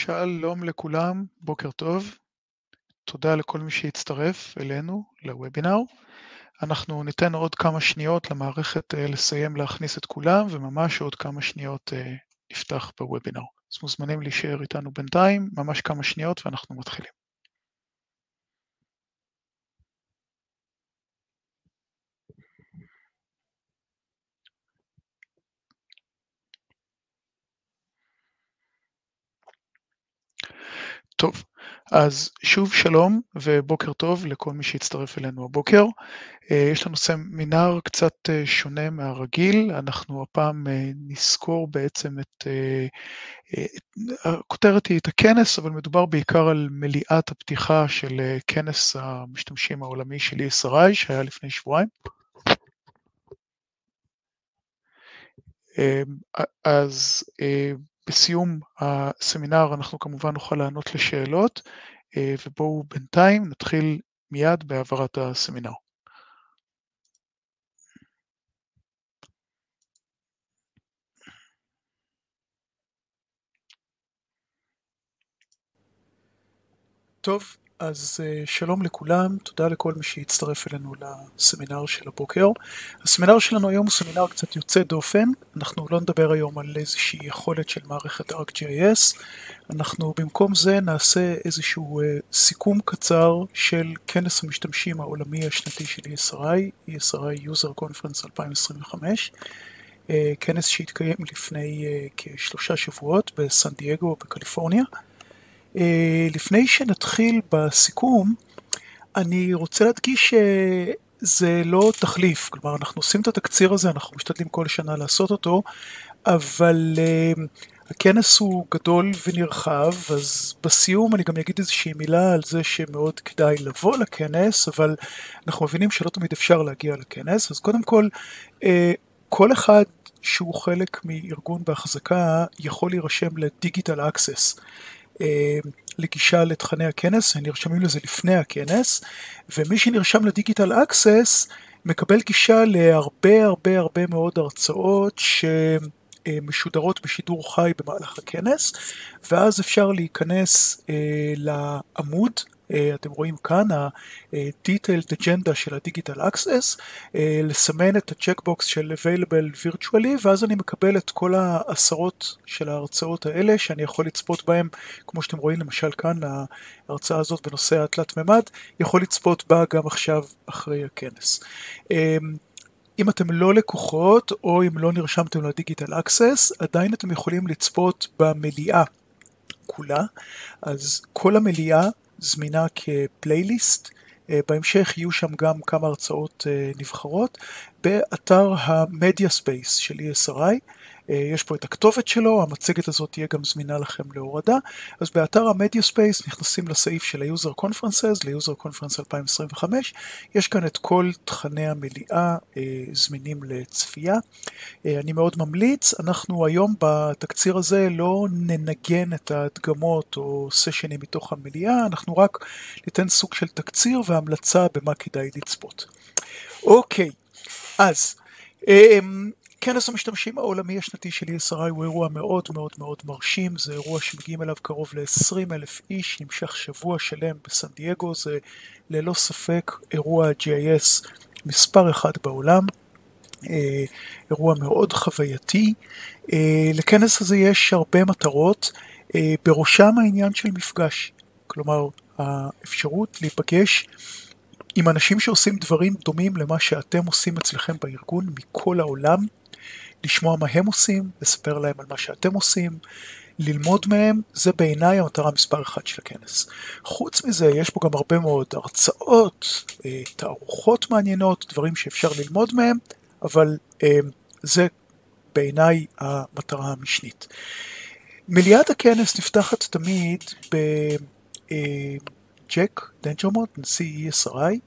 שלום לכולם, בוקר טוב. תודה לכל מי שהצטרף אלינו לוובינר. אנחנו ניתן עוד כמה שניות למערכת לסיים להכניס את כולם, וממש עוד כמה שניות נפתח בוובינר. אז מוזמנים להישאר איתנו בינתיים, ממש כמה שניות ואנחנו מתחילים. טוב, אז שוב שלום ובוקר טוב לכל מי שהצטרף אלינו הבוקר. יש לנו סמינר קצת שונה מהרגיל, אנחנו הפעם נזכור בעצם הכותרת היא את הכנס, אבל מדובר בעיקר על מליאת הפתיחה של כנס המשתמשים העולמי של ESRI שהיה לפני שבועיים. אז בסיום הסמינר אנחנו כמובן נוכל לענות לשאלות, ובואו בינתיים נתחיל מיד בהעברת הסמינר. טוב, אז שלום לכולם, תודה לכל מי שהצטרף אלינו לסמינר של הבוקר. הסמינר שלנו היום הוא סמינר קצת יוצא דופן, אנחנו לא נדבר היום על איזושהי יכולת של מערכת ArcGIS, אנחנו במקום זה נעשה איזשהו סיכום קצר של כנס המשתמשים העולמי השנתי של ESRI, ESRI User Conference 2025, כנס שהתקיים לפני כ3 שבועות בסן דייגו בקליפורניה. לפני שנתחיל בסיכום, אני רוצה להדגיש שזה לא תחליף, כלומר אנחנו עושים את התקציר הזה, אנחנו משתדלים כל שנה לעשות אותו, אבל הכנס הוא גדול ונרחב, אז בסיום אני גם אגיד איזושהי מילה על זה שמאוד כדאי לבוא לכנס, אבל אנחנו מבינים שלא תמיד אפשר להגיע לכנס, אז קודם כל אחד שהוא חלק מארגון בהחזקה יכול להירשם לדיגיטל אקסס, לגישה לתכני הכנס, נרשמים לזה לפני הכנס, ומי שנרשם לדיגיטל אקסס מקבל גישה להרבה מאוד הרצאות שמשודרות בשידור חי במהלך הכנס, ואז אפשר להיכנס לעמוד, אתם רואים כאן ה-Detailed Agenda של ה-Digital Access, לסמן את ה-Checkbox של Available Virtually, ואז אני מקבל את כל העשרות של ההרצאות האלה שאני יכול לצפות בהם, כמו שאתם רואים למשל כאן, ההרצאה הזאת בנושא התלת ממד, יכול לצפות בה גם עכשיו אחרי הכנס. אם אתם לא לקוחות או אם לא נרשמתם לדיגיטל אקסס, עדיין אתם יכולים לצפות במליאה כולה, אז כל המליאה זמינה כפלייליסט, בהמשך יהיו שם גם כמה הרצאות נבחרות, באתר המדיה ספייס של ESRI, יש פה את הכתובת שלו, המצגת הזאת תהיה גם זמינה לכם להורדה, אז באתר המדיה ספייס נכנסים לסעיף של ה-User Conferences, ל-User Conference 2025, יש כאן את כל תכני המליאה זמינים לצפייה, אני מאוד ממליץ, אנחנו היום בתקציר הזה לא ננגן את ההדגמות או סשנים מתוך המליאה, אנחנו רק ניתן סוג של תקציר והמלצה במה כדאי לצפות. אוקיי, אז כנס המשתמשים העולמי השנתי של ESRI הוא אירוע מאוד מרשים, זה אירוע שמגיעים אליו קרוב ל-20,000 איש, נמשך שבוע שלם בסן דייגו, זה ללא ספק אירוע GIS מספר אחד בעולם, אירוע מאוד חווייתי. לכנס הזה יש הרבה מטרות, בראשם העניין של מפגש, כלומר האפשרות להיפגש עם אנשים שעושים דברים דומים למה שאתם עושים אצלכם בארגון מכל העולם, לשמוע מה הם עושים, לספר להם על מה שאתם עושים, ללמוד מהם, זה בעיניי המטרה מספר 1 של הכנס. חוץ מזה יש פה גם הרבה מאוד הרצאות, תערוכות מעניינות, דברים שאפשר ללמוד מהם, אבל זה בעיניי המטרה המשנית. מליאת הכנס נפתחת תמיד ג'ק דנג'רמונט, נשיא ESRI,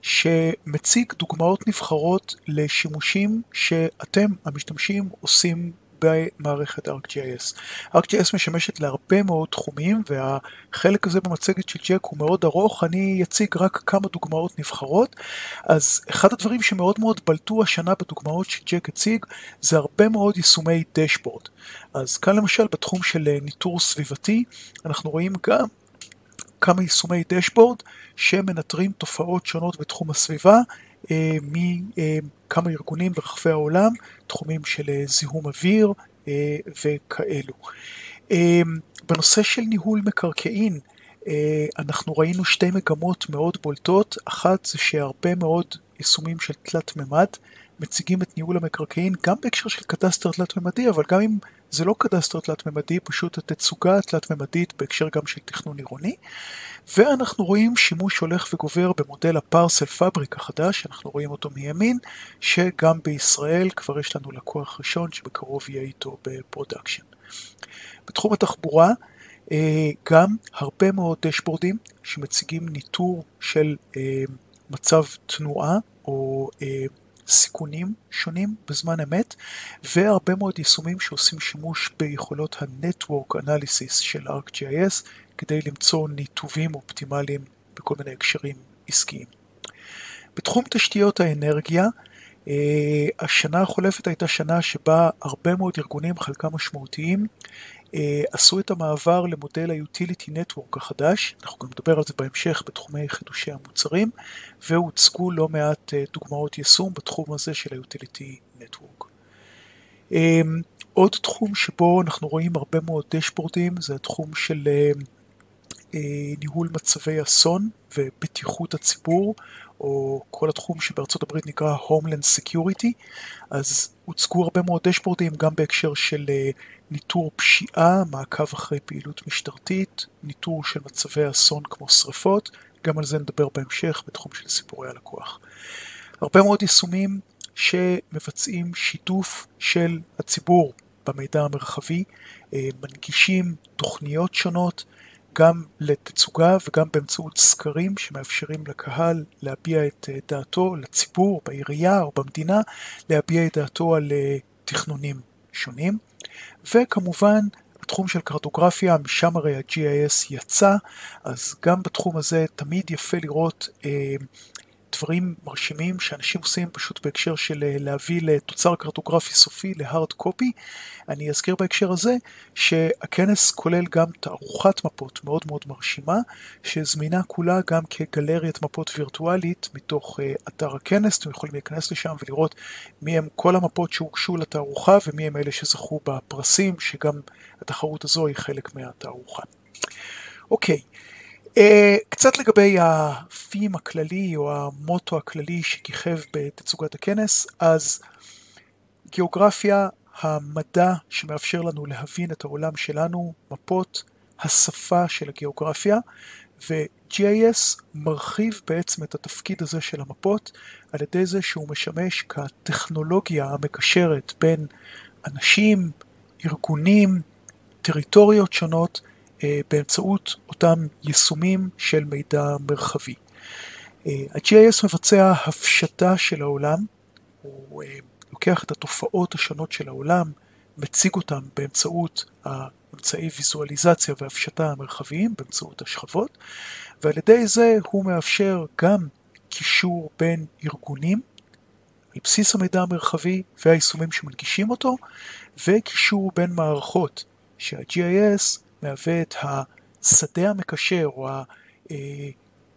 שמציג דוגמאות נבחרות לשימושים שאתם המשתמשים עושים במערכת ArcGIS. ArcGIS משמשת להרבה מאוד תחומים, והחלק הזה במצגת של ג'ק הוא מאוד ארוך, אני אציג רק כמה דוגמאות נבחרות. אז אחד הדברים שמאוד מאוד בלטו השנה בדוגמאות שג'ק הציג, זה הרבה מאוד יישומי דשבורד. אז כאן למשל בתחום של ניטור סביבתי, אנחנו רואים גם כמה יישומי דשבורד שמנטרים תופעות שונות בתחום הסביבה, מכמה ארגונים ברחבי העולם, תחומים של זיהום אוויר וכאלו. בנושא של ניהול מקרקעין, אנחנו ראינו שתי מגמות מאוד בולטות. אחת זה שהרבה מאוד יישומים של תלת ממד מציגים את ניהול המקרקעין גם בהקשר של קדסטר תלת ממדי, אבל גם אם זה לא קדסטר תלת ממדי, פשוט התצוגה התלת ממדית בהקשר גם של תכנון עירוני. ואנחנו רואים שימוש הולך וגובר במודל הפרסל פאבריק החדש, אנחנו רואים אותו מימין, שגם בישראל כבר יש לנו לקוח ראשון שבקרוב יהיה איתו בפרודקשן. בתחום התחבורה, גם הרבה מאוד דשבורדים שמציגים ניטור של מצב תנועה או סיכונים שונים בזמן אמת, והרבה מאוד יישומים שעושים שימוש ביכולות ה-Network Analysis של ArcGIS כדי למצוא ניתובים אופטימליים בכל מיני הקשרים עסקיים. בתחום תשתיות האנרגיה, השנה החולפת הייתה שנה שבה הרבה מאוד ארגונים, חלקם משמעותיים, עשו את המעבר למודל ה-Utility Network החדש, אנחנו גם נדבר על זה בהמשך בתחומי חידושי המוצרים, והוצגו לא מעט דוגמאות יישום בתחום הזה של ה-Utility Network. עוד תחום שבו אנחנו רואים הרבה מאוד דשבורדים, זה התחום של ניהול מצבי אסון ובטיחות הציבור, או כל התחום שבארצות הברית נקרא Homeland Security. אז הוצגו הרבה מאוד דשבורדים גם בהקשר של ניטור פשיעה, מעקב אחרי פעילות משטרתית, ניטור של מצבי אסון כמו שריפות, גם על זה נדבר בהמשך בתחום של סיפורי הלקוח. הרבה מאוד יישומים שמבצעים שיתוף של הציבור במידע המרחבי, מנגישים תוכניות שונות, גם לתצוגה וגם באמצעות סקרים שמאפשרים לקהל להביע את דעתו, לציבור בעירייה או במדינה, להביע את דעתו על תכנונים שונים. וכמובן בתחום של קרטוגרפיה, משם הרי ה-GIS יצא, אז גם בתחום הזה תמיד יפה לראות דברים מרשימים שאנשים עושים פשוט בהקשר של להביא לתוצר קרטוגרפי סופי, להארד קופי. אני אזכיר בהקשר הזה שהכנס כולל גם תערוכת מפות מאוד מאוד מרשימה, שזמינה כולה גם כגלריית מפות וירטואלית מתוך אתר הכנס. אתם יכולים להיכנס לשם ולראות מי הם כל המפות שהוגשו לתערוכה ומי הם אלה שזכו בפרסים, שגם התחרות הזו היא חלק מהתערוכה. אוקיי. קצת לגבי הפים הכללי או המוטו הכללי שכיכב בתצוגת הכנס, אז גיאוגרפיה, המדע שמאפשר לנו להבין את העולם שלנו, מפות, השפה של הגיאוגרפיה, ו-GIS מרחיב בעצם את התפקיד הזה של המפות על ידי זה שהוא משמש כטכנולוגיה המקשרת בין אנשים, ארגונים, טריטוריות שונות, באמצעות אותם יישומים של מידע מרחבי. ה-GIS מבצע הפשטה של העולם, הוא לוקח את התופעות השונות של העולם, מציג אותם באמצעות האמצעי ויזואליזציה והפשטה המרחביים, באמצעות השכבות, ועל ידי זה הוא מאפשר גם קישור בין ארגונים, על בסיס המידע המרחבי והיישומים שמנגישים אותו, וקישור בין מערכות, שה-GIS מהווה את השדה המקשר או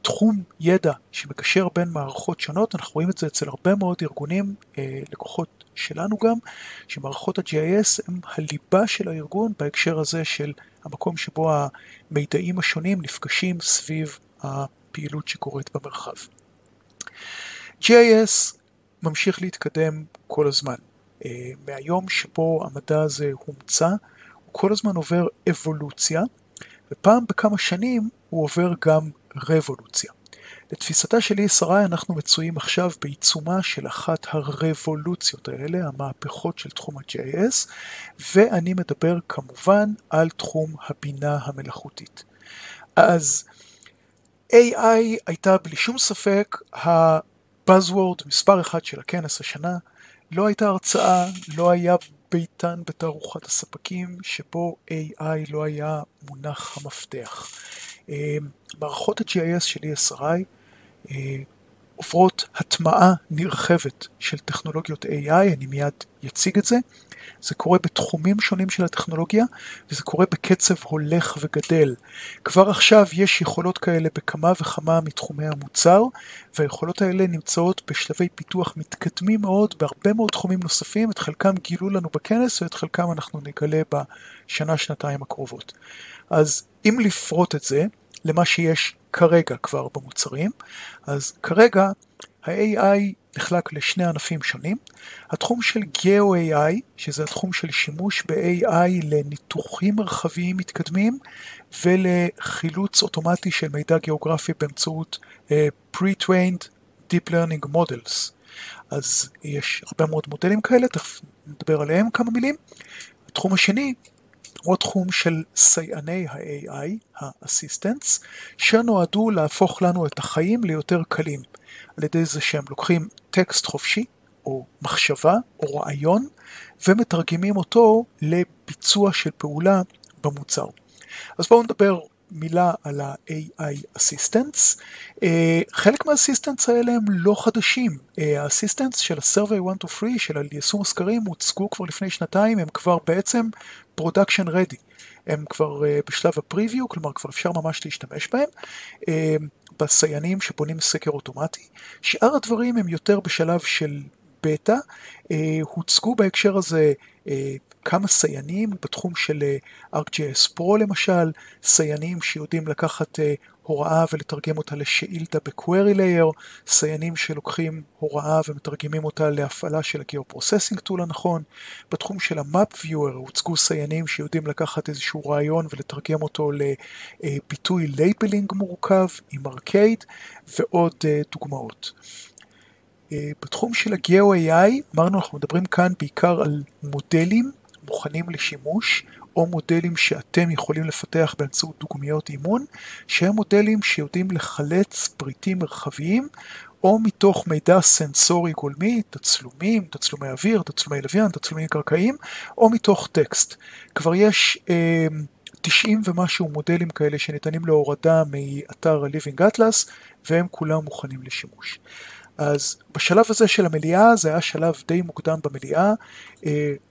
התחום ידע שמקשר בין מערכות שונות. אנחנו רואים את זה אצל הרבה מאוד ארגונים, לקוחות שלנו גם, שמערכות ה-GIS הם הליבה של הארגון בהקשר הזה של המקום שבו המידעים השונים נפגשים סביב הפעילות שקורית במרחב. GIS ממשיך להתקדם כל הזמן. מהיום שבו המדע הזה הומצא, כל הזמן עובר אבולוציה, ופעם בכמה שנים הוא עובר גם רבולוציה. לתפיסתה שלי שרי, אנחנו מצויים עכשיו בעיצומה של אחת הרבולוציות האלה, המהפכות של תחום ה-GIS, ואני מדבר כמובן על תחום הבינה המלאכותית. אז AI הייתה בלי שום ספק הבאזוורד מספר אחד של הכנס השנה, לא הייתה הרצאה, לא היה ביתן בתערוכת הספקים שבו AI לא היה מונח המפתח. מערכות ה-GIS של ESRI עוברות הטמעה נרחבת של טכנולוגיות AI, אני מיד יציג את זה. זה קורה בתחומים שונים של הטכנולוגיה, וזה קורה בקצב הולך וגדל. כבר עכשיו יש יכולות כאלה בכמה וכמה מתחומי המוצר, והיכולות האלה נמצאות בשלבי פיתוח מתקדמים מאוד, בהרבה מאוד תחומים נוספים, את חלקם גילו לנו בכנס, ואת חלקם אנחנו נגלה בשנה-שנתיים הקרובות. אז אם לפרוט את זה, למה שיש כרגע כבר במוצרים, אז כרגע ה-AI נחלק לשני ענפים שונים. התחום של Geo-AI, שזה התחום של שימוש ב-AI לניתוחים מרחביים מתקדמים, ולחילוץ אוטומטי של מידע גיאוגרפי באמצעות Pre-trained Deep Learning Models. אז יש הרבה מאוד מודלים כאלה, תכף נדבר עליהם כמה מילים. התחום השני, הוא תחום של סייעני ה-AI, ה-Assistants, שנועדו להפוך לנו את החיים ליותר קלים, על ידי זה שהם לוקחים טקסט חופשי, או מחשבה, או רעיון, ומתרגמים אותו לביצוע של פעולה במוצר. אז בואו נדבר מילה על ה-AI Assistants. חלק מה-Assistants האלה הם לא חדשים. ה-Assistants של ה-Survey 1 to 3, של יישום הסקרים, הוצגו כבר לפני שנתיים, הם כבר בעצם production ready. הם כבר בשלב הפריוויו, כלומר כבר אפשר ממש להשתמש בהם, בסיינים שבונים סקר אוטומטי. שאר הדברים הם יותר בשלב של בטא. הוצגו בהקשר הזה כמה סיינים בתחום של ArcGIS Pro למשל, סיינים שיודעים לקחת הוראה ולתרגם אותה לשאילתה ב-Query Layer, סיינים שלוקחים הוראה ומתרגמים אותה להפעלה של ה-Geoprocessing Tool הנכון. בתחום של ה-Map Viewer הוצגו סיינים שיודעים לקחת איזשהו רעיון ולתרגם אותו לביטוי לייבלינג מורכב עם ארקייד ועוד דוגמאות. בתחום של ה-Geo-AI, אמרנו, אנחנו מדברים כאן בעיקר על מודלים מוכנים לשימוש, או מודלים שאתם יכולים לפתח באמצעות דוגמיות אימון, שהם מודלים שיודעים לחלץ פריטים מרחביים, או מתוך מידע סנסורי גולמי, תצלומים, תצלומי אוויר, תצלומי לוויין, תצלומים קרקעיים, או מתוך טקסט. כבר יש 90 ומשהו מודלים כאלה שניתנים להורדה מאתר ה-Living Atlas, והם כולם מוכנים לשימוש. אז בשלב הזה של המליאה, זה היה שלב די מוקדם במליאה,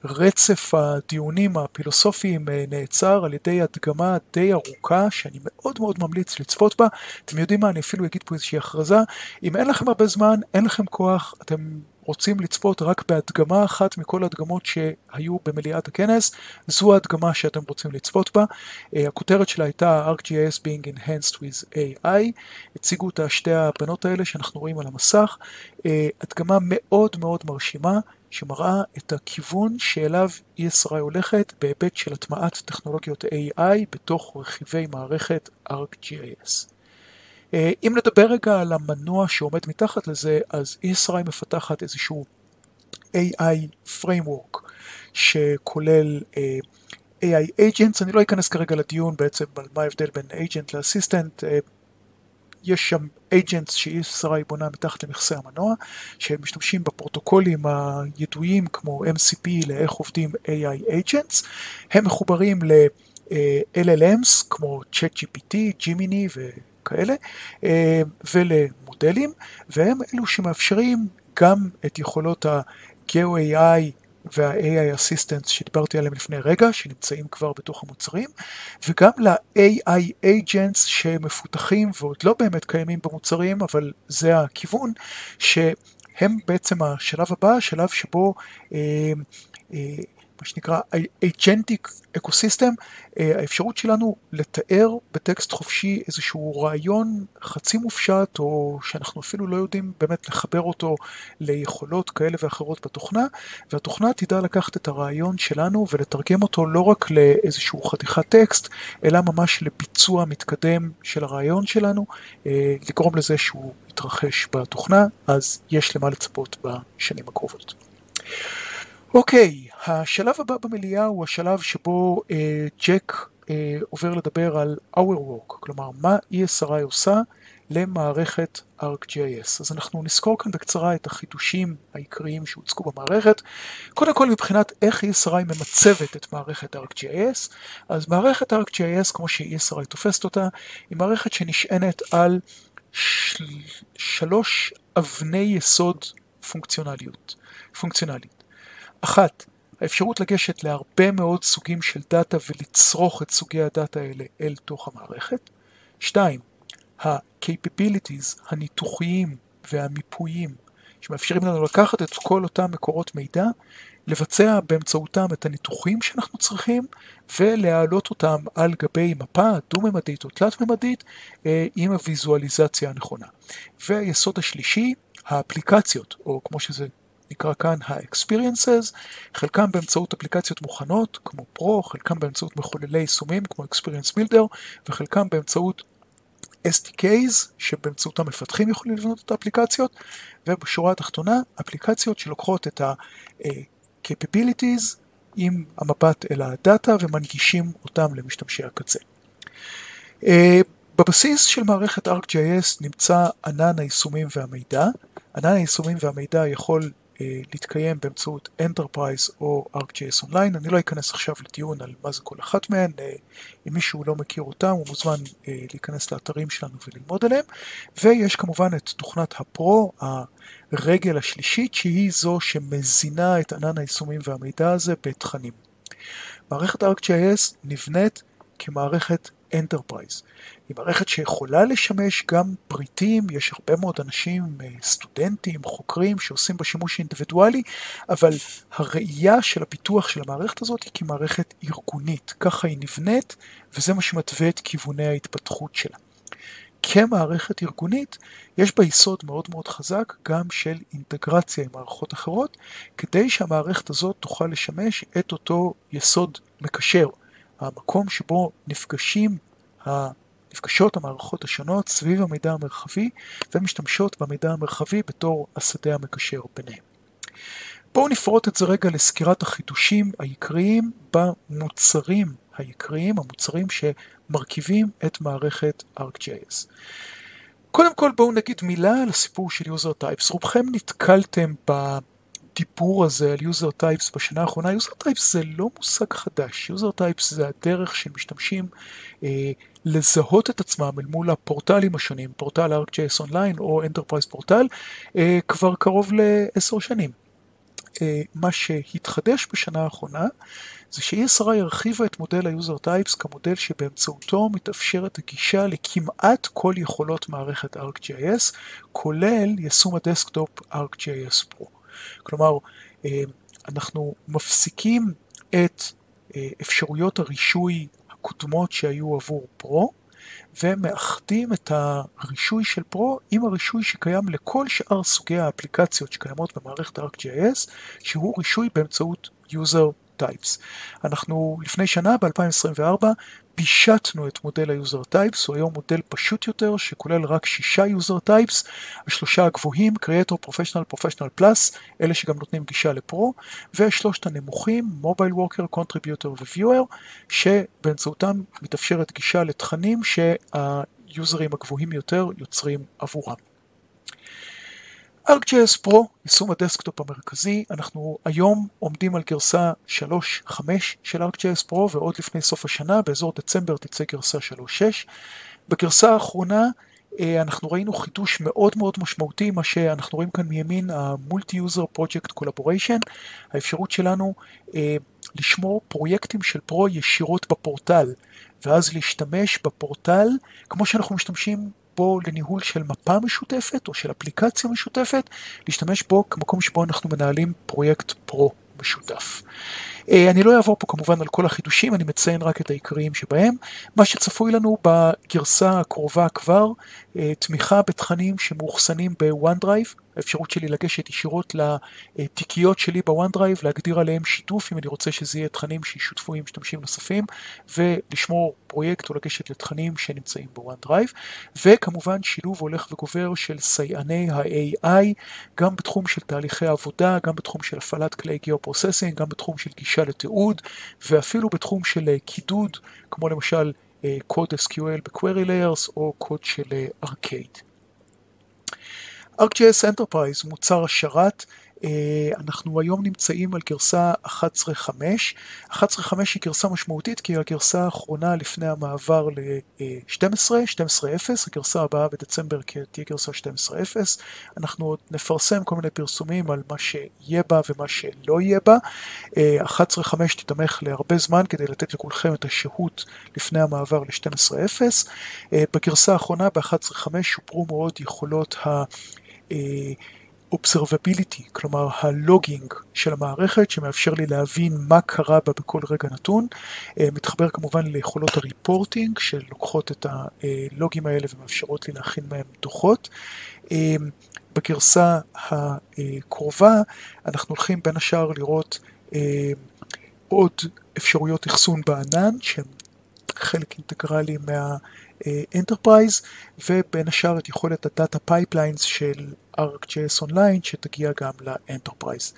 רצף הדיונים הפילוסופיים נעצר על ידי הדגמה די ארוכה, שאני מאוד מאוד ממליץ לצפות בה. אתם יודעים מה, אני אפילו אגיד פה איזושהי הכרזה, אם אין לכם הרבה זמן, אין לכם כוח, אתם רוצים לצפות רק בהדגמה אחת מכל ההדגמות שהיו במליאת הכנס, זו ההדגמה שאתם רוצים לצפות בה. הכותרת שלה הייתה ArcGIS being enhanced with AI, הציגו אותה שתי הבנות האלה שאנחנו רואים על המסך, הדגמה מאוד מאוד מרשימה, שמראה את הכיוון שאליו ESRI הולכת בהיבט של הטמעת טכנולוגיות AI בתוך רכיבי מערכת ArcGIS. אם נדבר רגע על המנוע שעומד מתחת לזה, אז ESRI מפתחת איזשהו AI framework שכולל AI agents. אני לא אכנס כרגע לדיון בעצם על מה ההבדל בין agent לאסיסטנט. יש שם agents ש-ESRI בונה מתחת למכסה המנוע, שהם משתמשים בפרוטוקולים הידועים כמו MCP לאיך עובדים AI agents. הם מחוברים ל-LLMs כמו ChatGPT, Gemini וכאלה, ולמודלים, והם אלו שמאפשרים גם את יכולות ה-Geo-AI וה-AI Assistants שדיברתי עליהם לפני רגע, שנמצאים כבר בתוך המוצרים, וגם ל-AI Agents שמפותחים ועוד לא באמת קיימים במוצרים, אבל זה הכיוון, שהם בעצם השלב הבא, השלב שבו מה שנקרא Agentic Ecosystem, האפשרות שלנו לתאר בטקסט חופשי איזשהו רעיון חצי מופשט, או שאנחנו אפילו לא יודעים באמת לחבר אותו ליכולות כאלה ואחרות בתוכנה, והתוכנה תדע לקחת את הרעיון שלנו ולתרגם אותו לא רק לאיזשהו חתיכת טקסט, אלא ממש לביצוע מתקדם של הרעיון שלנו, לגרום לזה שהוא יתרחש בתוכנה, אז יש למה לצפות בשנים הקרובות. אוקיי, השלב הבא במליאה הוא השלב שבו ג'ק עובר לדבר על our work, כלומר מה ESRI עושה למערכת ArcGIS. אז אנחנו נזכור כאן בקצרה את החידושים העיקריים שהוצגו במערכת. קודם כל מבחינת איך ESRI ממצבת את מערכת ArcGIS, אז מערכת ArcGIS כמו ש-ESRI תופסת אותה, היא מערכת שנשענת על שלוש אבני יסוד פונקציונלית. אחת, האפשרות לגשת להרבה מאוד סוגים של דאטה ולצרוך את סוגי הדאטה האלה אל תוך המערכת. 2. ה-capabilities הניתוחיים והמיפויים שמאפשרים לנו לקחת את כל אותם מקורות מידע, לבצע באמצעותם את הניתוחים שאנחנו צריכים ולהעלות אותם על גבי מפה דו-ממדית או תלת-ממדית עם הוויזואליזציה הנכונה. והיסוד השלישי, האפליקציות, או כמו שזה נקרא כאן ה-experiences, חלקם באמצעות אפליקציות מוכנות כמו פרו, חלקם באמצעות מחוללי יישומים כמו experience builder, וחלקם באמצעות SDKs שבאמצעותם מפתחים יכולים לבנות את האפליקציות, ובשורה התחתונה אפליקציות שלוקחות את ה-capabilities עם המבט אל הדאטה ומנגישים אותם למשתמשי הקצה. בבסיס של מערכת ArcGIS נמצא ענן היישומים והמידע. ענן היישומים והמידע יכול להתקיים באמצעות Enterprise או ArcGIS Online. אני לא אכנס עכשיו לדיון על מה זה כל אחת מהן. אם מישהו לא מכיר אותם, הוא מוזמן להיכנס לאתרים שלנו וללמוד עליהם. ויש כמובן את תוכנת הפרו, הרגל השלישית, שהיא זו שמזינה את ענן היישומים והמידע הזה בתכנים. מערכת ArcGIS נבנית כמערכת Enterprise. היא מערכת שיכולה לשמש גם פריטים, יש הרבה מאוד אנשים, סטודנטים, חוקרים שעושים בשימוש אינדיבידואלי, אבל הראייה של הפיתוח של המערכת הזאת היא כמערכת ארגונית, ככה היא נבנית וזה מה שמתווה את כיווני ההתפתחות שלה. כמערכת ארגונית יש בה יסוד מאוד מאוד חזק גם של אינטגרציה עם מערכות אחרות, כדי שהמערכת הזאת תוכל לשמש את אותו יסוד מקשר, המקום שבו נפגשות המערכות השונות סביב המידע המרחבי ומשתמשות במידע המרחבי בתור השדה המקשר ביניהם. בואו נפרוט את זה רגע לסקירת החידושים העיקריים במוצרים העיקריים, המוצרים שמרכיבים את מערכת ArcGIS. קודם כל בואו נגיד מילה על הסיפור של user types. רובכם נתקלתם בדיבור הזה על user types בשנה האחרונה. user types זה לא מושג חדש. user types זה הדרך של משתמשים לזהות את עצמם אל מול הפורטלים השונים, פורטל ArcGIS Online או Enterprise פורטל, כבר קרוב ל10 שנים. מה שהתחדש בשנה האחרונה זה ש-ESRI הרחיבה את מודל ה-User Types כמודל שבאמצעותו מתאפשרת הגישה לכמעט כל יכולות מערכת ArcGIS, כולל יישום הדסקטופ ArcGIS Pro. כלומר, אנחנו מפסיקים את אפשרויות הרישוי הקודמות שהיו עבור פרו, ומאחדים את הרישוי של פרו עם הרישוי שקיים לכל שאר סוגי האפליקציות שקיימות במערכת ArcGIS, שהוא רישוי באמצעות user types. אנחנו לפני שנה, ב-2024, פישטנו את מודל ה-user types, הוא היום מודל פשוט יותר, שכולל רק 6 user types, השלושה הגבוהים, Creator, Professional, Professional Plus, אלה שגם נותנים גישה לפרו, ושלושת הנמוכים, Mobile Worker, Contributor ו-Viewer, שבאמצעותם מתאפשרת גישה לתכנים שהיוזרים הגבוהים יותר יוצרים עבורם. ArcGIS Pro, יישום הדסקטופ המרכזי, אנחנו היום עומדים על גרסה 3.5 של ArcGIS Pro, ועוד לפני סוף השנה, באזור דצמבר תצא גרסה 3.6. בגרסה האחרונה אנחנו ראינו חידוש מאוד מאוד משמעותי, מה שאנחנו רואים כאן מימין, ה-Multi-User Project Collaboration, האפשרות שלנו לשמור פרויקטים של פרו ישירות בפורטל, ואז להשתמש בפורטל, כמו שאנחנו משתמשים בו לניהול של מפה משותפת או של אפליקציה משותפת, להשתמש בו כמקום שבו אנחנו מנהלים פרויקט פרו משותף. אני לא אעבור פה כמובן על כל החידושים, אני מציין רק את העיקריים שבהם. מה שצפוי לנו בגרסה הקרובה כבר תמיכה בתכנים שמאוחסנים ב-OneDrive, האפשרות שלי לגשת ישירות לתיקיות שלי ב-OneDrive, להגדיר עליהם שיתוף אם אני רוצה שזה יהיה תכנים שישותפו עם משתמשים נוספים, ולשמור פרויקט או לגשת לתכנים שנמצאים ב-OneDrive, וכמובן שילוב הולך וגובר של סייעני ה-AI, גם בתחום של תהליכי עבודה, גם בתחום של הפעלת כלי גיאופרוססינג, גם בתחום של גישה לתיעוד, ואפילו בתחום של קידוד, כמו למשל קוד SQL ב-Query Layers או קוד של Arcade. ArcGIS Enterprise מוצר השרת, אנחנו היום נמצאים על גרסה 11.5. 11.5 היא גרסה משמעותית כי היא הגרסה האחרונה לפני המעבר ל-12, 12.0, הגרסה הבאה בדצמבר תהיה גרסה 12.0. אנחנו עוד נפרסם כל מיני פרסומים על מה שיהיה בה ומה שלא יהיה בה. 11.5 תתמך להרבה זמן כדי לתת לכולכם את השהות לפני המעבר ל-12.0. בגרסה האחרונה ב-11.5 שופרו מאוד יכולות observability, כלומר הלוגינג של המערכת שמאפשר לי להבין מה קרה בה בכל רגע נתון, מתחבר כמובן ליכולות הריפורטינג שלוקחות את הלוגים האלה ומאפשרות לי להכין מהם דוחות. בגרסה הקרובה אנחנו הולכים בין השאר לראות עוד אפשרויות אחסון בענן שהן חלק אינטגרלי מהאנטרפרייז, ובין השאר את יכולת הדאטה פייפליינס של ArcGIS Online שתגיע גם לאנטרפרייז.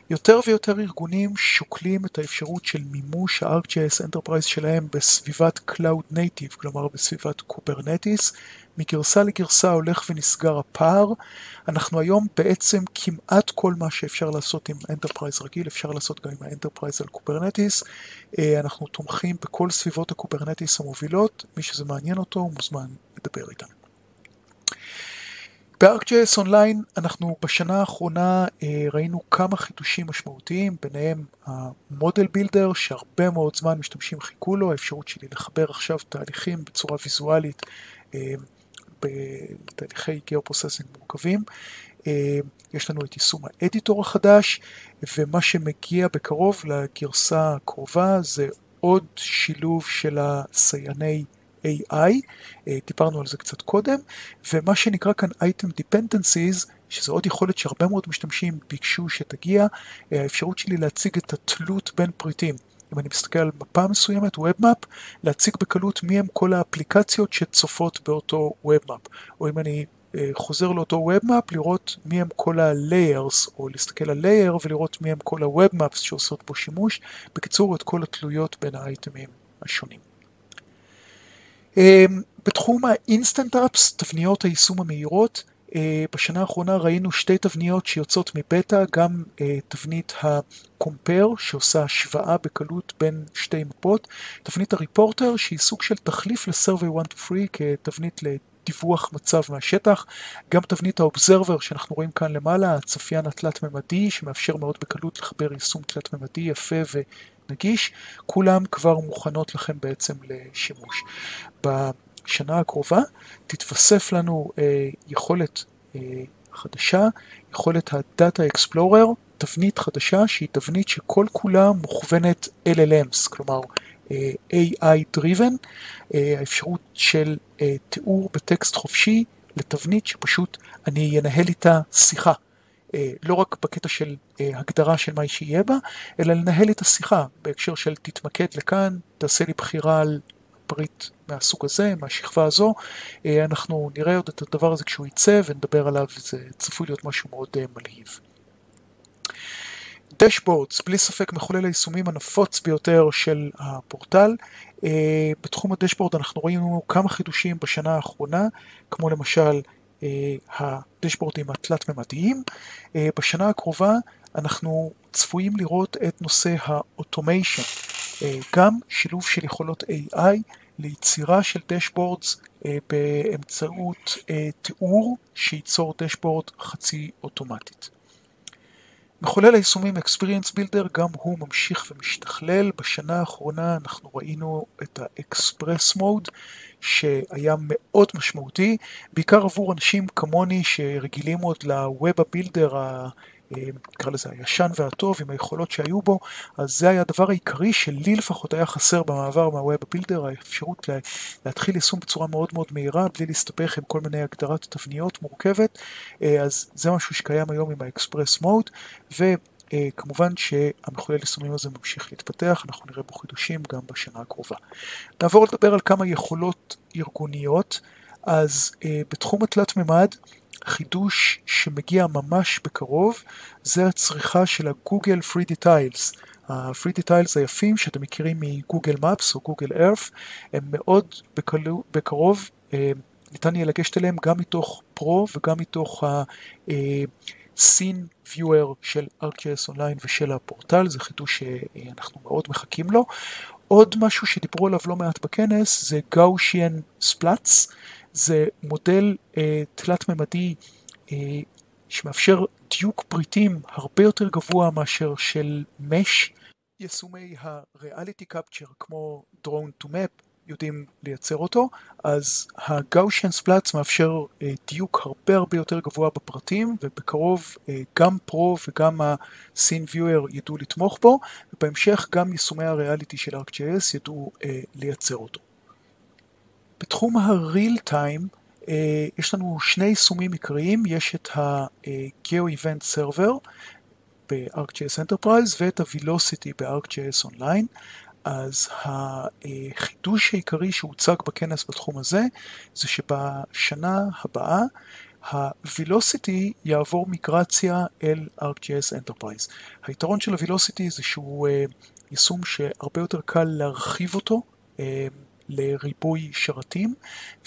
יותר ויותר ארגונים שוקלים את האפשרות של מימוש ה-ArcGIS Enterprise שלהם בסביבת Cloud Native, כלומר בסביבת קוברנטיס. מגרסה לגרסה הולך ונסגר הפער. אנחנו היום בעצם כמעט כל מה שאפשר לעשות עם Enterprise רגיל, אפשר לעשות גם עם ה-Enterprise על קוברנטיס. אנחנו תומכים בכל סביבות הקוברנטיס המובילות, מי שזה מעניין אותו הוא מוזמן לדבר איתנו. ב-ArcGIS Online אנחנו בשנה האחרונה ראינו כמה חידושים משמעותיים, ביניהם המודל בילדר שהרבה מאוד זמן משתמשים חיכו לו, האפשרות שלי לחבר עכשיו תהליכים בצורה ויזואלית בתהליכי גיאופרוססינג מורכבים. יש לנו את יישום האדיטור החדש, ומה שמגיע בקרוב לגרסה הקרובה זה עוד שילוב של הסייעני AI, דיברנו על זה קצת קודם, ומה שנקרא כאן Item Dependencies, שזו עוד יכולת שהרבה מאוד משתמשים ביקשו שתגיע, האפשרות שלי להציג את התלות בין פריטים. אם אני מסתכל על מפה מסוימת, WebMap, להציג בקלות מי הם כל האפליקציות שצופות באותו WebMap, או אם אני חוזר לאותו WebMap, לראות מי הם כל ה-Layers, או להסתכל על Layer ולראות מי הם כל ה-WebMaps שעושות בו שימוש, בקיצור את כל התלויות בין האייטמים השונים. בתחום ה-Instant Apps, תבניות היישום המהירות, בשנה האחרונה ראינו שתי תבניות שיוצאות מבטא, גם תבנית ה-Compare שעושה השוואה בקלות בין שתי מפות, תבנית ה-Reporter שהיא סוג של תחליף ל-Survey 1 to 3 כתבנית לדיווח מצב מהשטח, גם תבנית ה-Observer שאנחנו רואים כאן למעלה, הצפיין התלת-ממדי שמאפשר מאוד בקלות לחבר יישום תלת-ממדי יפה ונגיש, כולם כבר מוכנות לכם בעצם לשימוש. בשנה הקרובה תתווסף לנו יכולת חדשה, יכולת ה-Data Explorer, תבנית חדשה שהיא תבנית שכל כולה מוכוונת LLMs, כלומר AI Driven, האפשרות של תיאור בטקסט חופשי לתבנית שפשוט אני אנהל איתה שיחה. לא רק בקטע של הגדרה של מה שיהיה בה, אלא לנהל את השיחה בהקשר של תתמקד לכאן, תעשה לי בחירה על פריט מהסוג הזה, מהשכבה הזו. אנחנו נראה עוד את הדבר הזה כשהוא יצא ונדבר עליו, וזה צפוי להיות משהו מאוד מלהיב. דשבורדס, בלי ספק מחולל היישומים הנפוץ ביותר של הפורטל. בתחום הדשבורד אנחנו ראינו כמה חידושים בשנה האחרונה, כמו למשל הדשבורדים התלת-ממדיים. בשנה הקרובה אנחנו צפויים לראות את נושא האוטומיישן, גם שילוב של יכולות AI ליצירה של דשבורדס באמצעות תיאור שייצור דשבורד חצי אוטומטית. מחולל היישומים Experience Builder גם הוא ממשיך ומשתכלל. בשנה האחרונה אנחנו ראינו את ה-Express Mode שהיה מאוד משמעותי, בעיקר עבור אנשים כמוני שרגילים עוד ל-Web Builder נקרא לזה הישן והטוב עם היכולות שהיו בו, אז זה היה הדבר העיקרי שלי לפחות היה חסר במעבר מהווב בילדר, האפשרות להתחיל יישום בצורה מאוד מאוד מהירה, בלי להסתבך עם כל מיני הגדרת תבניות מורכבת, אז זה משהו שקיים היום עם האקספרס מוד, וכמובן שהמחולל יישומים הזה ממשיך להתפתח, אנחנו נראה בו חידושים גם בשנה הקרובה. נעבור לדבר על כמה יכולות ארגוניות, אז בתחום התלת ממד, חידוש שמגיע ממש בקרוב, זה הצריכה של הגוגל 3D Tiles. ה-3D Tiles היפים שאתם מכירים מגוגל Maps או גוגל Earth, הם מאוד בקרוב, ניתן יהיה לגשת אליהם גם מתוך פרו וגם מתוך ה-Scene Viewer של ArcGIS Online ושל הפורטל, זה חידוש שאנחנו מאוד מחכים לו. עוד משהו שדיברו עליו לא מעט בכנס זה Gaussian Splats, זה מודל תלת ממדי שמאפשר דיוק פריטים הרבה יותר גבוה מאשר של מש. יישומי ה-Reality Capture כמו Drone to Map יודעים לייצר אותו, אז ה-Gaussian Splats מאפשר דיוק הרבה יותר גבוה בפרטים, ובקרוב גם פרו וגם ה-Scene Viewer ידעו לתמוך בו, ובהמשך גם יישומי הריאליטי של ArcGIS ידעו לייצר אותו. בתחום ה-Real Time יש לנו שני יישומים עיקריים, יש את ה-Geo Event Server ב-ArcGIS Enterprise ואת ה-Velocity ב-ArcGIS Online. אז החידוש העיקרי שהוצג בכנס בתחום הזה, זה שבשנה הבאה ה-Velocity יעבור מיגרציה אל ArcGIS Enterprise. היתרון של ה-Velocity זה שהוא יישום שהרבה יותר קל להרחיב אותו לריבוי שרתים,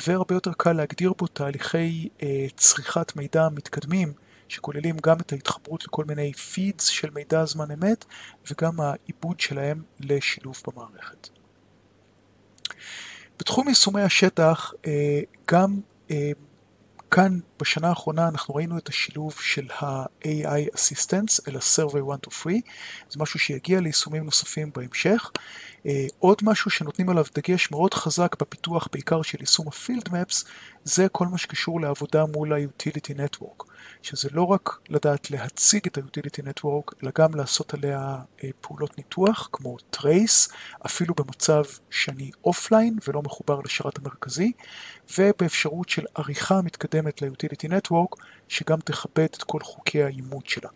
והרבה יותר קל להגדיר בו תהליכי צריכת מידע מתקדמים, שכוללים גם את ההתחברות לכל מיני פידס של מידע זמן אמת, וגם העיבוד שלהם לשילוב במערכת. בתחום יישומי השטח, גם כאן בשנה האחרונה אנחנו ראינו את השילוב של ה-AI Assistance אל ה-Survey 1 to 3, זה משהו שיגיע ליישומים נוספים בהמשך. עוד משהו שנותנים עליו דגש מאוד חזק בפיתוח בעיקר של יישום ה-Field Maps, זה כל מה שקשור לעבודה מול ה-Utility Network, שזה לא רק לדעת להציג את ה-Utility Network, אלא גם לעשות עליה פעולות ניתוח כמו Trace, אפילו במצב שאני אופליין ולא מחובר לשרת המרכזי, ובאפשרות של עריכה מתקדמת ל-Utility Network, שגם תכבד את כל חוקי האימות שלה.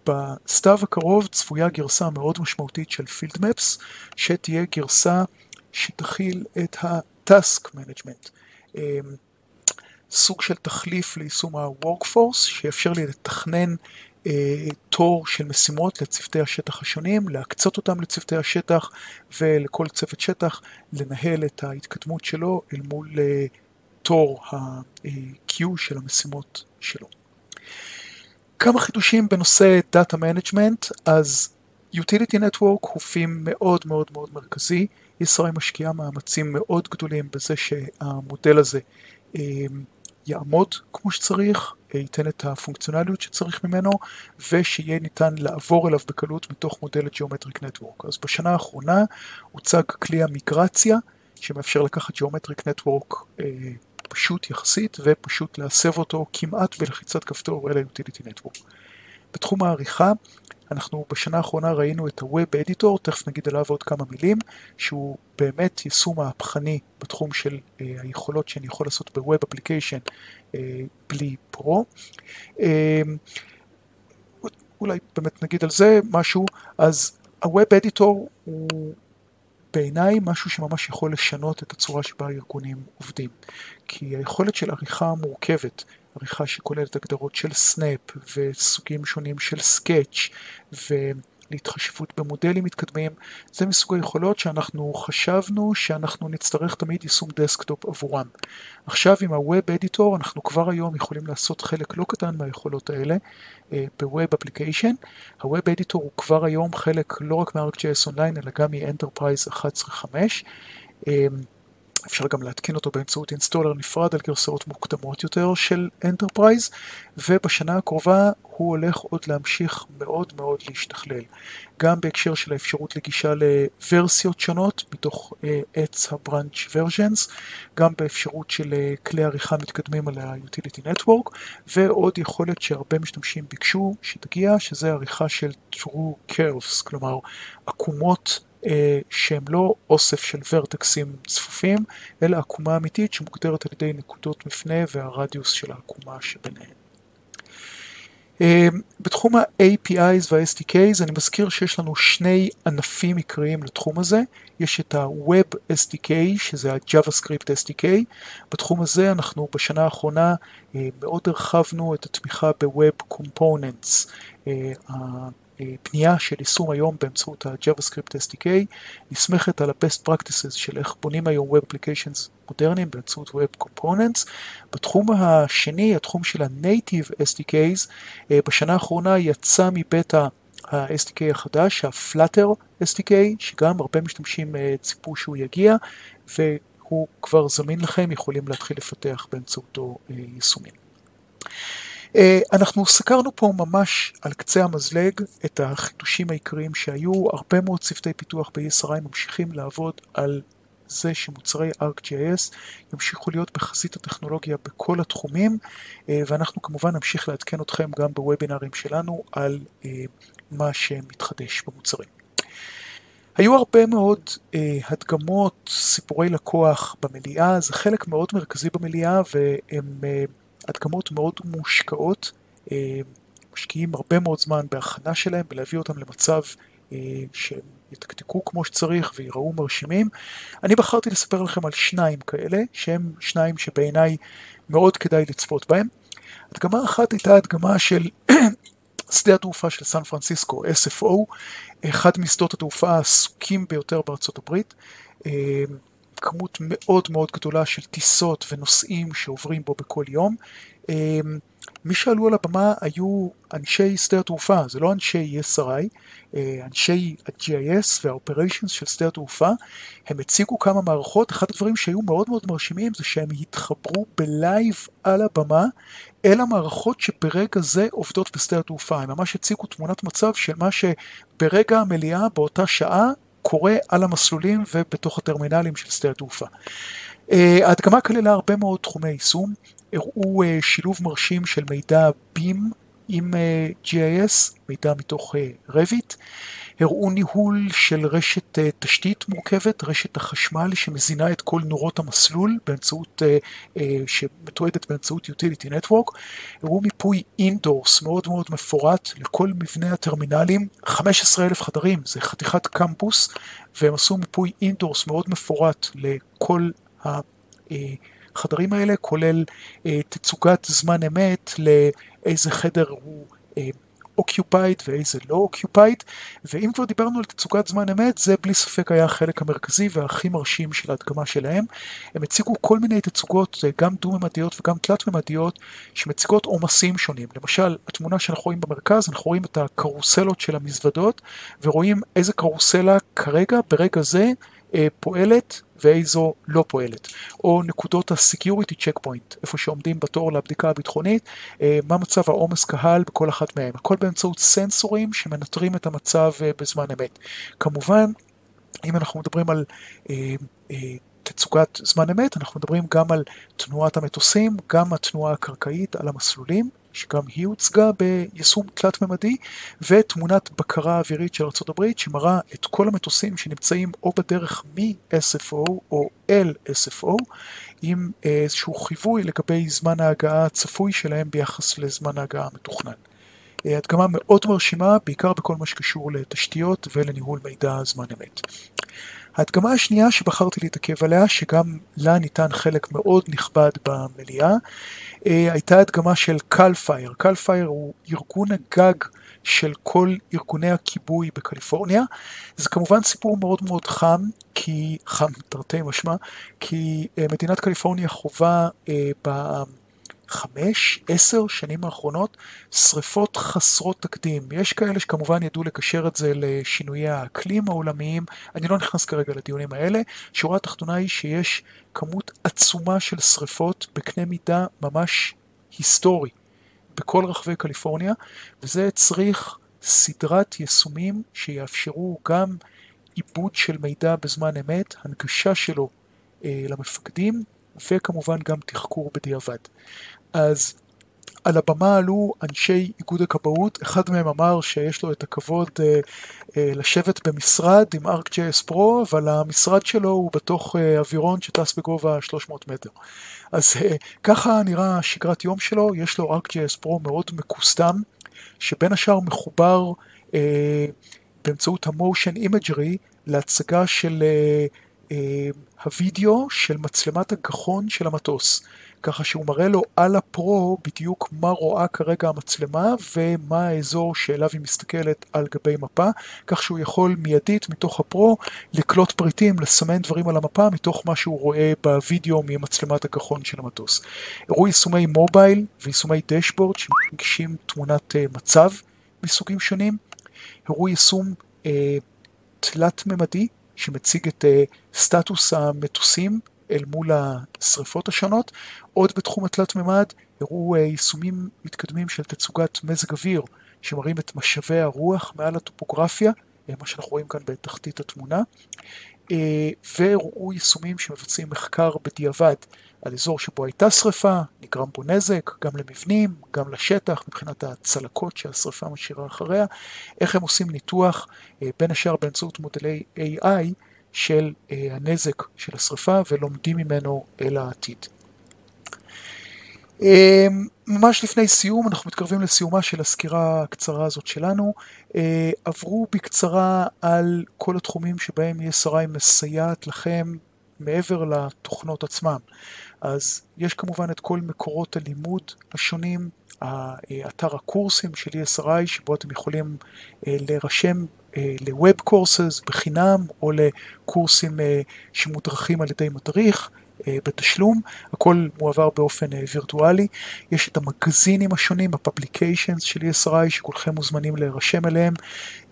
בסתיו הקרוב צפויה גרסה מאוד משמעותית של Field Maps, שתהיה גרסה שתכיל את ה-Task Management, סוג של תחליף ליישום ה-Workforce, שיאפשר לי לתכנן תור של משימות לצוותי השטח השונים, להקצות אותם לצוותי השטח ולכל צוות שטח, לנהל את ההתקדמות שלו אל מול תור ה-Q של המשימות שלו. כמה חידושים בנושא Data Management, אז Utility Network הוא פים מאוד מרכזי, ישראל משקיעה מאמצים מאוד גדולים בזה שהמודל הזה יעמוד כמו שצריך, ייתן את הפונקציונליות שצריך ממנו, ושיהיה ניתן לעבור אליו בקלות מתוך מודל Geometric Network. אז בשנה האחרונה הוצג כלי המיגרציה, שמאפשר לקחת Geometric Network פשוט יחסית, ופשוט להסב אותו כמעט בלחיצת כפתור אל ה-Utility Network. בתחום העריכה, אנחנו בשנה האחרונה ראינו את ה-Web Editor, תכף נגיד עליו עוד כמה מילים, שהוא באמת יישום מהפכני בתחום של היכולות שאני יכול לעשות ב-Web Application בלי פרו. אולי באמת נגיד על זה משהו, אז ה-Web Editor הוא בעיניי משהו שממש יכול לשנות את הצורה שבה הארגונים עובדים. כי היכולת של עריכה מורכבת, עריכה שכוללת הגדרות של סנאפ וסוגים שונים של סקאץ' ולהתחשבות במודלים מתקדמים, זה מסוג היכולות שאנחנו חשבנו שאנחנו נצטרך תמיד יישום דסקטופ עבורם. עכשיו עם ה-Web Editor אנחנו כבר היום יכולים לעשות חלק לא קטן מהיכולות האלה ב-Web Application. ה-Web Editor הוא כבר היום חלק לא רק מ-ArcGIS Online אלא גם מ-Enterprise 11.5. אפשר גם להתקין אותו באמצעות אינסטולר נפרד על גרסאות מוקדמות יותר של Enterprise, ובשנה הקרובה הוא הולך עוד להמשיך מאוד מאוד להשתכלל. גם בהקשר של האפשרות לגישה לוורסיות שונות מתוך עץ ה-Branch Versions, גם באפשרות של כלי עריכה מתקדמים על ה-Utility Network, ועוד יכולת שהרבה משתמשים ביקשו שתגיע, שזה עריכה של True Curves, כלומר עקומות שהם לא אוסף של ורטקסים צפופים, אלא עקומה אמיתית שמוגדרת על ידי נקודות מפנה והרדיוס של העקומה שביניהם. בתחום ה-APIs וה-SDKs אני מזכיר שיש לנו שני ענפים עיקריים לתחום הזה. יש את ה-Web SDK, שזה ה-JavaScript SDK. בתחום הזה אנחנו בשנה האחרונה מאוד הרחבנו את התמיכה ב-Web Components. פנייה של יישום היום באמצעות ה-JavaScript SDK נסמכת על ה-Best Practices של איך בונים היום Web Applications מודרניים באמצעות Web Components. בתחום השני, התחום של ה-Native SDKs, בשנה האחרונה יצא מבטא ה-SDK החדש, ה-Flutter SDK, שגם הרבה משתמשים ציפו שהוא יגיע, והוא כבר זמין לכם, יכולים להתחיל לפתח באמצעותו יישומים. אנחנו סקרנו פה ממש על קצה המזלג את החידושים העיקריים שהיו. הרבה מאוד צוותי פיתוח ב-ESRi ממשיכים לעבוד על זה שמוצרי ArcGIS ימשיכו להיות בחזית הטכנולוגיה בכל התחומים, ואנחנו כמובן נמשיך לעדכן אתכם גם בוובינרים שלנו על מה שמתחדש במוצרים. היו הרבה מאוד הדגמות, סיפורי לקוח במליאה, זה חלק מאוד מרכזי במליאה, והם הדגמות מאוד מושקעות, משקיעים הרבה מאוד זמן בהכנה שלהם, בלהביא אותם למצב שהם יתקתקו כמו שצריך ויראו מרשימים. אני בחרתי לספר לכם על שניים כאלה, שהם שניים שבעיניי מאוד כדאי לצפות בהם. הדגמה אחת הייתה הדגמה של שדה התעופה של סן פרנסיסקו, SFO, אחד משדות התעופה העסוקים ביותר בארצות הברית, כמות מאוד מאוד גדולה של טיסות ונוסעים שעוברים בו בכל יום. מי שעלו על הבמה היו אנשי שדה התעופה, זה לא אנשי ESRi, אנשי ה-GIS וה-Operations של שדה התעופה. הם הציגו כמה מערכות. אחד הדברים שהיו מאוד מאוד מרשימים זה שהם התחברו בלייב על הבמה אל המערכות שברגע זה עובדות בשדה התעופה. הם ממש הציגו תמונת מצב של מה שברגע המליאה באותה שעה קורה על המסלולים ובתוך הטרמינלים של שדה התעופה. ההדגמה כללה הרבה מאוד תחומי יישום, הראו שילוב מרשים של מידע BIM עם GIS, מידע מתוך Revit, הראו ניהול של רשת תשתית מורכבת, רשת החשמל שמזינה את כל נורות המסלול שמתועדת באמצעות Utility Network, הראו מיפוי Indoors מאוד מאוד מפורט לכל מבנה הטרמינלים, 15,000 חדרים, זה חתיכת קמפוס, והם עשו מיפוי Indoors מאוד מפורט לכל החדרים האלה, כולל תצוגת זמן אמת לאיזה חדר הוא occupied ואיזה לא occupied, ואם כבר דיברנו על תצוגת זמן אמת, זה בלי ספק היה החלק המרכזי והכי מרשים של ההדגמה שלהם. הם הציגו כל מיני תצוגות, גם דו-ממדיות וגם תלת-ממדיות, שמציגות עומסים שונים. למשל, התמונה שאנחנו רואים במרכז, אנחנו רואים את הקרוסלות של המזוודות, ורואים איזה קרוסלה כרגע, ברגע זה, פועלת ואיזו לא פועלת, או נקודות ה-security checkpoint, איפה שעומדים בתור לבדיקה הביטחונית, מה מצב העומס קהל בכל אחת מהם, הכל באמצעות סנסורים שמנטרים את המצב בזמן אמת. כמובן, אם אנחנו מדברים על תצוגת זמן אמת, אנחנו מדברים גם על תנועת המטוסים, גם התנועה הקרקעית על המסלולים, שגם היא הוצגה ביישום תלת-ממדי, ותמונת בקרה אווירית של ארצות הברית, שמראה את כל המטוסים שנמצאים או בדרך מ-SFO או אל SFO, עם איזשהו חיווי לגבי זמן ההגעה הצפוי שלהם ביחס לזמן ההגעה המתוכנן. הדגמה מאוד מרשימה, בעיקר בכל מה שקשור לתשתיות ולניהול מידע זמן אמת. ההדגמה השנייה שבחרתי להתעכב עליה, שגם לה ניתן חלק מאוד נכבד במליאה, הייתה הדגמה של CAL FIRE. CAL FIRE הוא ארגון הגג של כל ארגוני הכיבוי בקליפורניה. זה כמובן סיפור מאוד מאוד חם, תרתי משמע, כי מדינת קליפורניה חובה ב5-10 שנים האחרונות, שריפות חסרות תקדים. יש כאלה שכמובן ידעו לקשר את זה לשינויי האקלים העולמיים, אני לא נכנס כרגע לדיונים האלה. שורה התחתונה היא שיש כמות עצומה של שריפות בקנה מידה ממש היסטורי בכל רחבי קליפורניה, וזה צריך סדרת יישומים שיאפשרו גם עיבוד של מידע בזמן אמת, הנגשה שלו למפקדים, וכמובן גם תחקור בדיעבד. אז על הבמה עלו אנשי איגוד הכבאות, אחד מהם אמר שיש לו את הכבוד לשבת במשרד עם ArcGIS Pro, אבל המשרד שלו הוא בתוך אווירון שטס בגובה 300 מטר. אז ככה נראה שגרת יום שלו, יש לו ArcGIS Pro מאוד מקוסטם, שבין השאר מחובר באמצעות המושן אימג'רי להצגה של הווידאו של מצלמת הגחון של המטוס, ככה שהוא מראה לו על הפרו בדיוק מה רואה כרגע המצלמה ומה האזור שאליו היא מסתכלת על גבי מפה, כך שהוא יכול מיידית מתוך הפרו לקלוט פריטים, לסמן דברים על המפה מתוך מה שהוא רואה בווידאו ממצלמת הגחון של המטוס. הראו יישומי מובייל ויישומי דשבורד שמגישים תמונת מצב מסוגים שונים. הראו יישום תלת-ממדי שמציג את סטטוס המטוסים אל מול השריפות השונות. עוד בתחום התלת-ממד הראו יישומים מתקדמים של תצוגת מזג אוויר שמראים את משאבי הרוח מעל הטופוגרפיה, מה שאנחנו רואים כאן בתחתית התמונה, וראו יישומים שמבצעים מחקר בדיעבד על אזור שבו הייתה שריפה, נגרם בו נזק, גם למבנים, גם לשטח, מבחינת הצלקות שהשריפה משאירה אחריה, איך הם עושים ניתוח, בין השאר באמצעות מודלי AI, של הנזק של השריפה, ולומדים ממנו אל העתיד. ממש לפני סיום, אנחנו מתקרבים לסיומה של הסקירה הקצרה הזאת שלנו. עברו בקצרה על כל התחומים שבהם ESRI מסייעת לכם מעבר לתוכנות עצמם. אז יש כמובן את כל מקורות הלימוד השונים, אתר הקורסים של ESRI, שבו אתם יכולים להירשם ל-Web Courses בחינם, או לקורסים שמודרכים על ידי מדריך בתשלום. הכל מועבר באופן וירטואלי. יש את המגזינים השונים, ה-Publications של ESRI, שכולכם מוזמנים להירשם אליהם.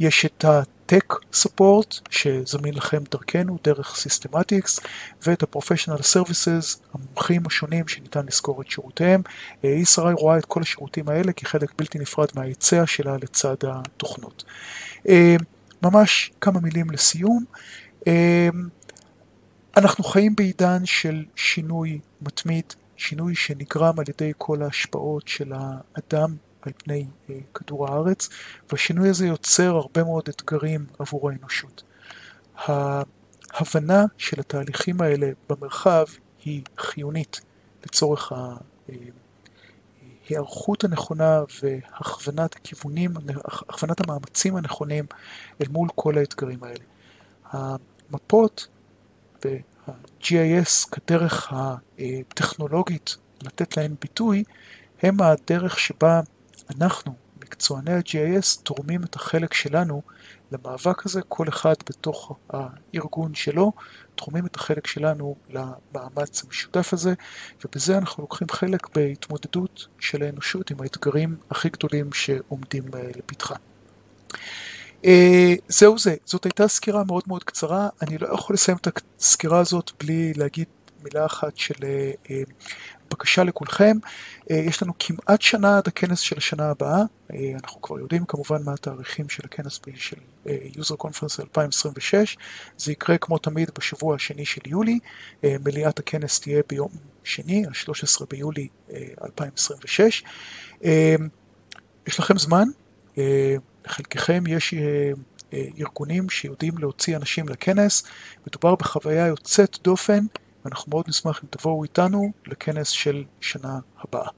יש את ה-Tech Support, שזמין לכם דרכנו, דרך Systematics, ואת ה-Professional Services, המומחים השונים שניתן לזכור את שירותיהם. ESRI רואה את כל השירותים האלה כחלק בלתי נפרד מההיצע שלה לצד התוכנות. ממש כמה מילים לסיום. אנחנו חיים בעידן של שינוי מתמיד, שינוי שנגרם על ידי כל ההשפעות של האדם על פני כדור הארץ, והשינוי הזה יוצר הרבה מאוד אתגרים עבור האנושות. ההבנה של התהליכים האלה במרחב היא חיונית לצורך ההיערכות הנכונה והכוונת הכיוונים, הכוונת המאמצים הנכונים אל מול כל האתגרים האלה. המפות וה-GIS כדרך הטכנולוגית לתת להן ביטוי, הם הדרך שבה אנחנו, מקצועני ה-GIS, תורמים את החלק שלנו למאבק הזה, כל אחד בתוך הארגון שלו, תורמים את החלק שלנו למאמץ המשותף הזה, ובזה אנחנו לוקחים חלק בהתמודדות של האנושות עם האתגרים הכי גדולים שעומדים לפתחה. זהו זה, זאת הייתה סקירה מאוד מאוד קצרה, אני לא יכול לסיים את הסקירה הזאת בלי להגיד מילה אחת של בקשה לכולכם. יש לנו כמעט שנה עד הכנס של השנה הבאה, אנחנו כבר יודעים כמובן מה התאריכים של הכנס של User Conference 2026, זה יקרה כמו תמיד בשבוע השני של יולי, מליאת הכנס תהיה ביום שני, ה-13 ביולי 2026. יש לכם זמן, לחלקכם יש ארגונים שיודעים להוציא אנשים לכנס, מדובר בחוויה יוצאת דופן, ואנחנו מאוד נשמח אם תבואו איתנו לכנס של שנה הבאה.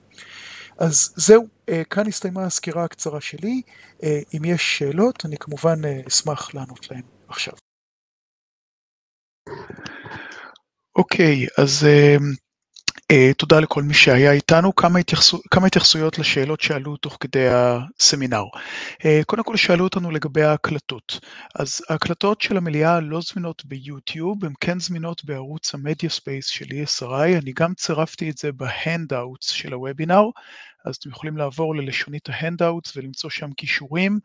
אז זהו, כאן הסתיימה הסקירה הקצרה שלי. אם יש שאלות, אני כמובן אשמח לענות להם עכשיו. אוקיי, אז תודה לכל מי שהיה איתנו. כמה התייחסויות לשאלות שעלו תוך כדי הסמינר. קודם כל שאלו אותנו לגבי ההקלטות. אז ההקלטות של המליאה לא זמינות ביוטיוב, הן כן זמינות בערוץ המדיה ספייס של ESRI. אני גם צירפתי את זה בהנדאוטס של הוובינר, אז אתם יכולים לעבור ללשונית ההנדאוטס ולמצוא שם קישורים.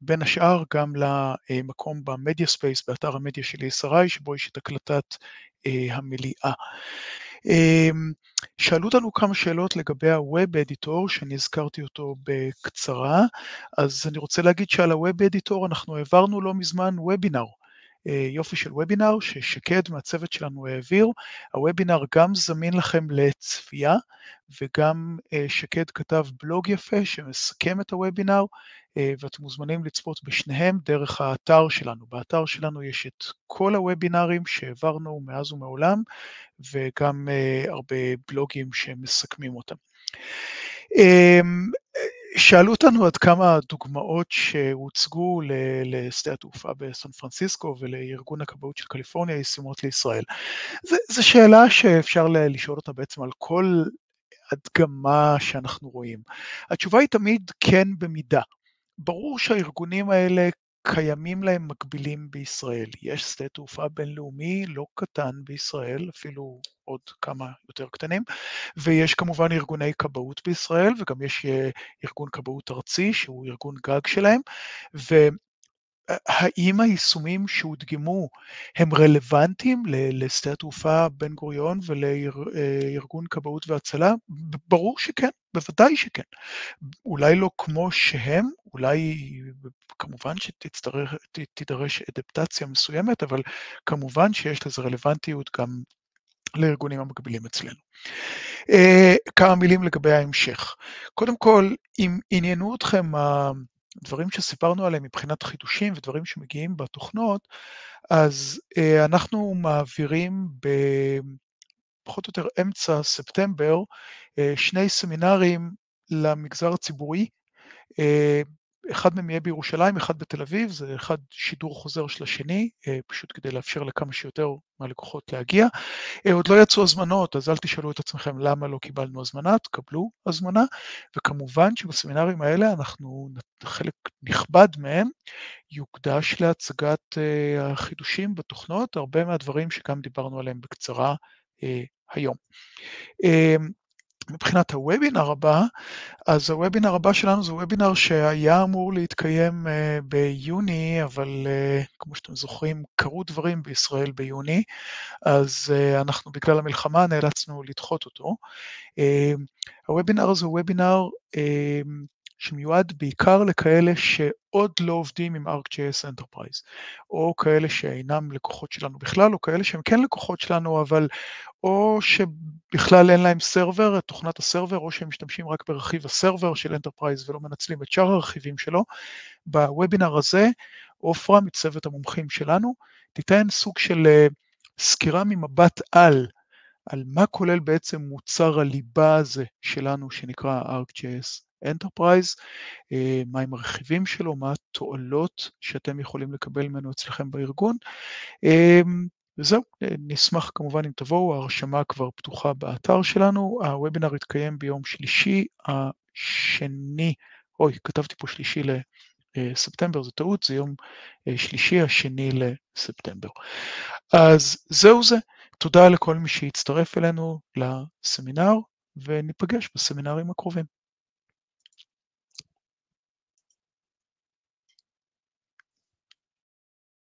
בין השאר גם למקום במדיה ספייס, באתר המדיה של ESRI, שבו יש את הקלטת המליאה. שאלו אותנו כמה שאלות לגבי ה-Web Editor, שאני הזכרתי אותו בקצרה, אז אני רוצה להגיד שעל ה-Web Editor אנחנו העברנו לא מזמן וובינר, יופי של וובינר ששקד מהצוות שלנו העביר. הוובינר גם זמין לכם לצפייה, וגם שקד כתב בלוג יפה שמסכם את הוובינר, ואתם מוזמנים לצפות בשניהם דרך האתר שלנו. באתר שלנו יש את כל הוובינרים שהעברנו מאז ומעולם, וגם הרבה בלוגים שמסכמים אותם. שאלו אותנו עד כמה הדוגמאות שהוצגו לשדה התעופה בסן פרנסיסקו ולארגון הכבאות של קליפורניה ישימות לישראל. זו שאלה שאפשר לשאול אותה בעצם על כל הדגמה שאנחנו רואים. התשובה היא תמיד כן במידה. ברור שהארגונים האלה קיימים להם מקבילים בישראל. יש שדה תעופה בינלאומי לא קטן בישראל, אפילו עוד כמה יותר קטנים, ויש כמובן ארגוני כבאות בישראל, וגם יש ארגון כבאות ארצי שהוא ארגון גג שלהם, והאם היישומים שהודגמו הם רלוונטיים לשדה התעופה בן גוריון ולארגון כבאות והצלה? ברור שכן, בוודאי שכן. אולי לא כמו שהם, אולי כמובן שתידרש אדפטציה מסוימת, אבל כמובן שיש לזה רלוונטיות גם לארגונים המקבילים אצלנו. כמה מילים לגבי ההמשך. קודם כל, אם עניינו אתכם הדברים שסיפרנו עליהם מבחינת חידושים ודברים שמגיעים בתוכנות, אז אנחנו מעבירים פחות או יותר אמצע ספטמבר, שני סמינרים למגזר הציבורי, אחד מהם יהיה בירושלים, אחד בתל אביב, זה אחד שידור חוזר של השני, פשוט כדי לאפשר לכמה שיותר מהלקוחות להגיע. עוד לא יצאו הזמנות, אז אל תשאלו את עצמכם למה לא קיבלנו הזמנה, תקבלו הזמנה, וכמובן שבסמינרים האלה חלק נכבד מהם יוקדש להצגת החידושים בתוכנות, הרבה מהדברים שגם דיברנו עליהם בקצרה היום. מבחינת הוובינר הבא, אז הוובינר הבא שלנו זה וובינר שהיה אמור להתקיים ביוני, אבל כמו שאתם זוכרים, קרו דברים בישראל ביוני, אז אנחנו בגלל המלחמה נאלצנו לדחות אותו. הוובינר הזה הוא וובינר שמיועד בעיקר לכאלה שעוד לא עובדים עם ArcGIS Enterprise, או כאלה שאינם לקוחות שלנו בכלל, או כאלה שהם כן לקוחות שלנו, אבל או שבכלל אין להם סרבר, תוכנת הסרבר, או שהם משתמשים רק ברכיב הסרבר של Enterprise ולא מנצלים את שאר הרכיבים שלו. בוובינר הזה, אופרה מצוות המומחים שלנו, תיתן סוג של סקירה ממבט על מה כולל בעצם מוצר הליבה הזה שלנו שנקרא ArcGIS Enterprise, מהם הרכיבים שלו, מה התועלות שאתם יכולים לקבל ממנו אצלכם בארגון. וזהו, נשמח כמובן אם תבואו, ההרשמה כבר פתוחה באתר שלנו, הוובינר יתקיים ביום שלישי השני, כתבתי פה שלישי לספטמבר, זו טעות, זה יום שלישי השני לספטמבר. אז זהו זה, תודה לכל מי שהצטרף אלינו לסמינר, וניפגש בסמינרים הקרובים.